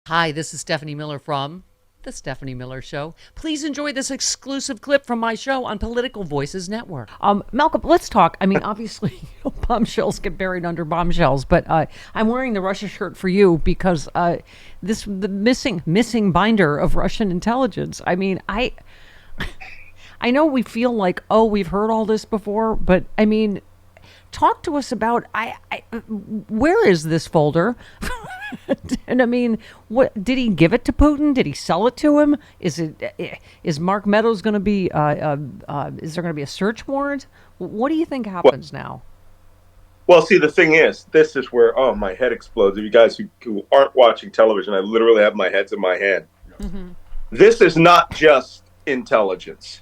Hi, this is Stephanie Miller from The Stephanie Miller Show. Please enjoy this exclusive clip from my show on Political Voices Network. Malcolm, let's talk. I mean, obviously, bombshells get buried under bombshells, but I'm wearing the Russia shirt for you because the missing binder of Russian intelligence. I mean, I know we feel like, oh, we've heard all this before, but I mean, talk to us about where is this folder? And I mean, what did he give it to Putin? Did he sell it to him? Is Mark Meadows going to be? Is there going to be a search warrant? What do you think happens now? Well, see, the thing is, this is where, my head explodes. If you guys who aren't watching television, I literally have my heads in my hand. Mm-hmm. This is not just intelligence,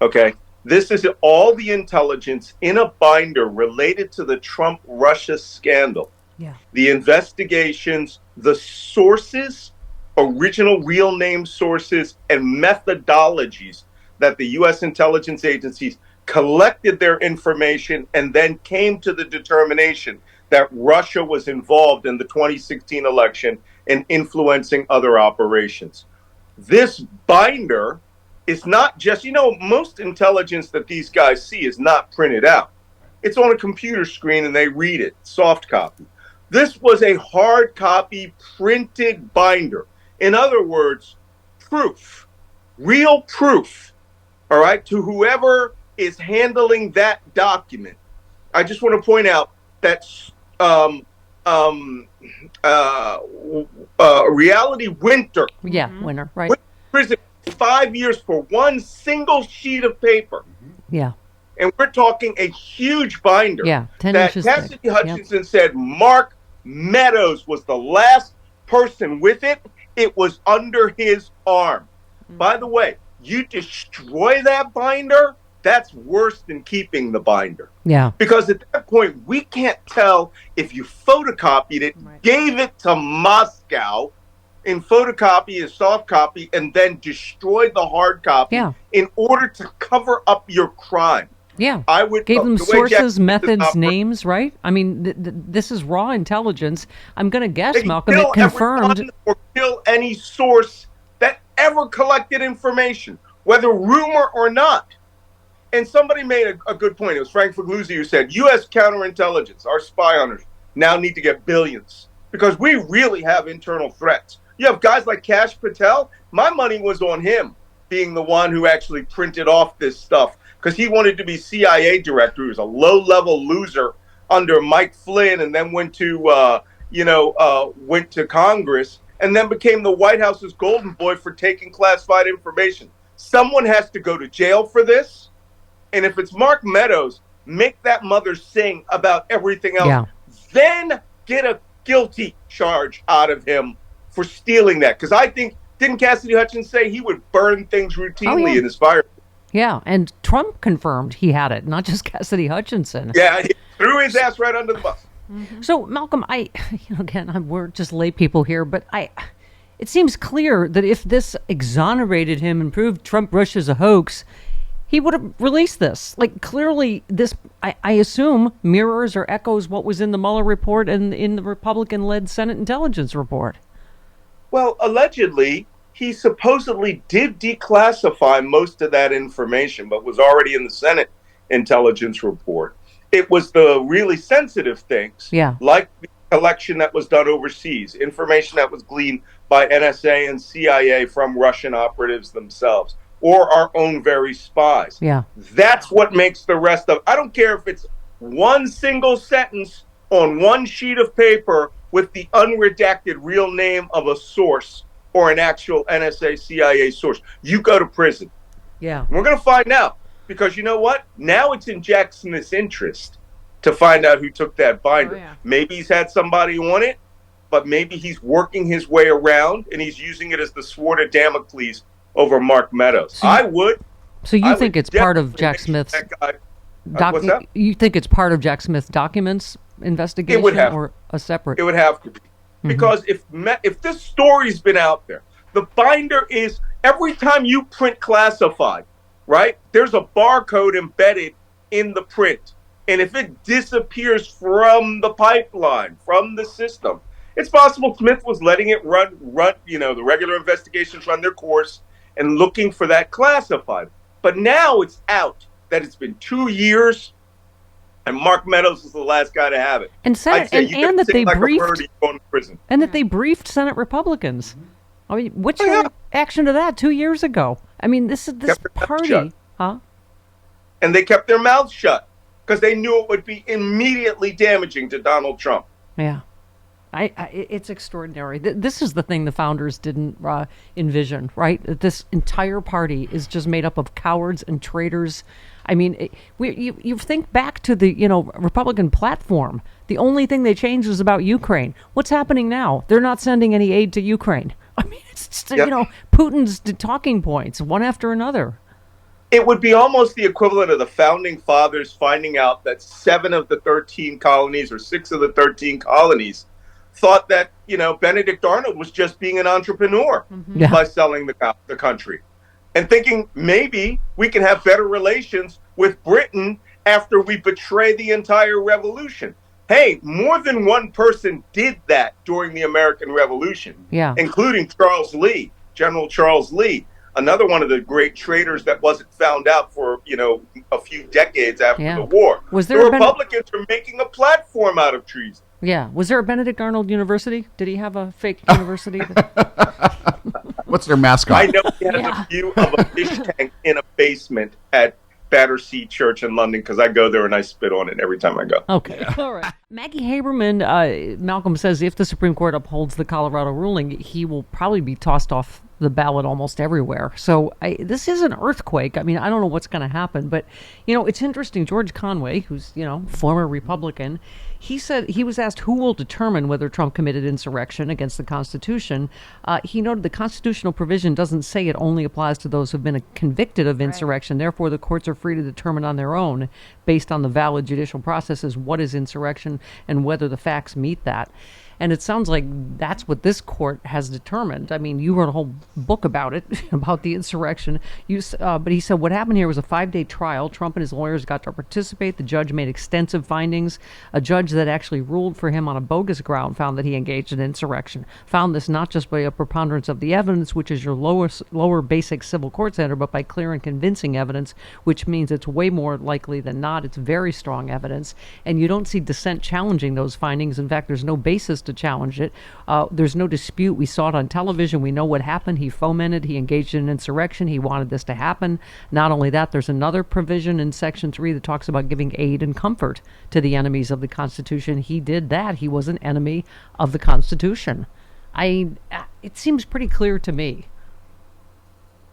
okay? This is all the intelligence in a binder related to the Trump-Russia scandal. Yeah. The investigations, the sources, original real name sources, and methodologies that the U.S. intelligence agencies collected their information and then came to the determination that Russia was involved in the 2016 election and influencing other operations. This binder is not just, most intelligence that these guys see is not printed out. It's on a computer screen and they read it, soft copy. This was a hard copy printed binder. In other words, proof, real proof, all right, to whoever is handling that document. I just want to point out that Reality Winter. Yeah, Winter, right. Prison 5 years for one single sheet of paper. Yeah. And we're talking a huge binder. Yeah, 10 that inches Cassidy thick. Hutchinson said Mark Meadows was the last person with it. It was under his arm. Mm-hmm. By the way, you destroy that binder, that's worse than keeping the binder. Yeah. Because at that point, we can't tell if you photocopied it, right, gave it to Moscow in photocopy and soft copy, and then destroyed the hard copy in order to cover up your crime. Yeah, I would gave them sources, methods, names, right? I mean, this is raw intelligence. I'm going to guess, Malcolm, it confirmed. Or kill any source that ever collected information, whether rumor or not. And somebody made a good point. It was Frank Figluzzi who said, U.S. counterintelligence, our spy hunters, now need to get billions because we really have internal threats. You have guys like Kash Patel. My money was on him being the one who actually printed off this stuff because he wanted to be CIA director. He was a low-level loser under Mike Flynn and then went to Congress and then became the White House's golden boy for taking classified information. Someone has to go to jail for this. And if it's Mark Meadows, make that mother sing about everything else. Yeah. Then get a guilty charge out of him for stealing that. Because I think, didn't Cassidy Hutchinson say he would burn things routinely in his fire? Yeah, and Trump confirmed he had it, not just Cassidy Hutchinson. Yeah, he threw his ass right under the bus. Mm-hmm. So, Malcolm, we're just lay people here, but it seems clear that if this exonerated him and proved Trump-Russia's a hoax, he would have released this. Like, clearly, this, I assume, mirrors or echoes what was in the Mueller report and in the Republican-led Senate intelligence report. Well, allegedly, he supposedly did declassify most of that information, but was already in the Senate intelligence report. It was the really sensitive things, like the collection that was done overseas, information that was gleaned by NSA and CIA from Russian operatives themselves, or our own very spies. Yeah. That's what makes the rest of, I don't care if it's one single sentence on one sheet of paper with the unredacted real name of a source or an actual NSA CIA source. You go to prison. Yeah. We're going to find out because you know what? Now it's in Jack Smith's interest to find out who took that binder. Oh, yeah. Maybe he's had somebody on it, but maybe he's working his way around and he's using it as the sword of Damocles over Mark Meadows. So you think it's part of Jack Smith's you think it's part of Jack Smith's documents investigation or a separate? It would have to be. Because if this story's been out there, the binder is every time you print classified, right? There's a barcode embedded in the print. And if it disappears from the pipeline, from the system, It's possible Smith was letting it run, the regular investigations run their course and looking for that classified. But now it's out that it's been 2 years, and Mark Meadows is the last guy to have it. And Senate, and that they briefed, going to prison. and that they briefed Senate Republicans. I mean, what's your reaction to that 2 years ago? I mean, this party, huh? And they kept their mouths shut because they knew it would be immediately damaging to Donald Trump. Yeah. It's extraordinary. This is the thing the founders didn't envision, right? That this entire party is just made up of cowards and traitors. I mean, you think back to the Republican platform. The only thing they changed was about Ukraine. What's happening now? They're not sending any aid to Ukraine. I mean, it's just, Putin's talking points one after another. It would be almost the equivalent of the founding fathers finding out that 7 of the 13 colonies or 6 of the 13 colonies thought that, Benedict Arnold was just being an entrepreneur by selling the country, and thinking maybe we can have better relations with Britain after we betray the entire revolution. Hey, more than one person did that during the American Revolution, including General Charles Lee, another one of the great traitors that wasn't found out for, a few decades after the war. The Republicans are making a platform out of treason. Yeah. Was there a Benedict Arnold University? Did he have a fake university? What's their mascot? I know he has a view of a fish tank in a basement at Battersea Church in London because I go there and I spit on it every time I go. Okay. All right. Maggie Haberman, Malcolm says if the Supreme Court upholds the Colorado ruling, he will probably be tossed off the ballot almost everywhere. So this is an earthquake. I mean, I don't know what's going to happen, but, it's interesting. George Conway, who's, former Republican, he said he was asked who will determine whether Trump committed insurrection against the Constitution. He noted the constitutional provision doesn't say it only applies to those who have been convicted of insurrection. Therefore, the courts are free to determine on their own, based on the valid judicial processes, what is insurrection and whether the facts meet that. And it sounds like that's what this court has determined. I mean, you wrote a whole book about it, about the insurrection. But he said what happened here was a 5-day trial. Trump and his lawyers got to participate. The judge made extensive findings. A judge that actually ruled for him on a bogus ground found that he engaged in insurrection. Found this not just by a preponderance of the evidence, which is your lower basic civil court standard, but by clear and convincing evidence, which means it's way more likely than not. It's very strong evidence. And you don't see dissent challenging those findings. In fact, there's no basis to challenge it. There's no dispute. We saw it on television. We know what happened. He fomented. He engaged in insurrection. He wanted this to happen. Not only that, there's another provision in Section 3 that talks about giving aid and comfort to the enemies of the Constitution. He did that. He was an enemy of the Constitution. It seems pretty clear to me.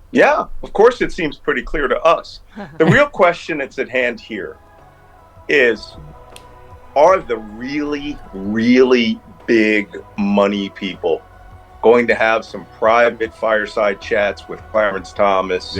Yeah, of course it seems pretty clear to us. The real question that's at hand here is, are the really, really big money people going to have some private fireside chats with Clarence Thomas,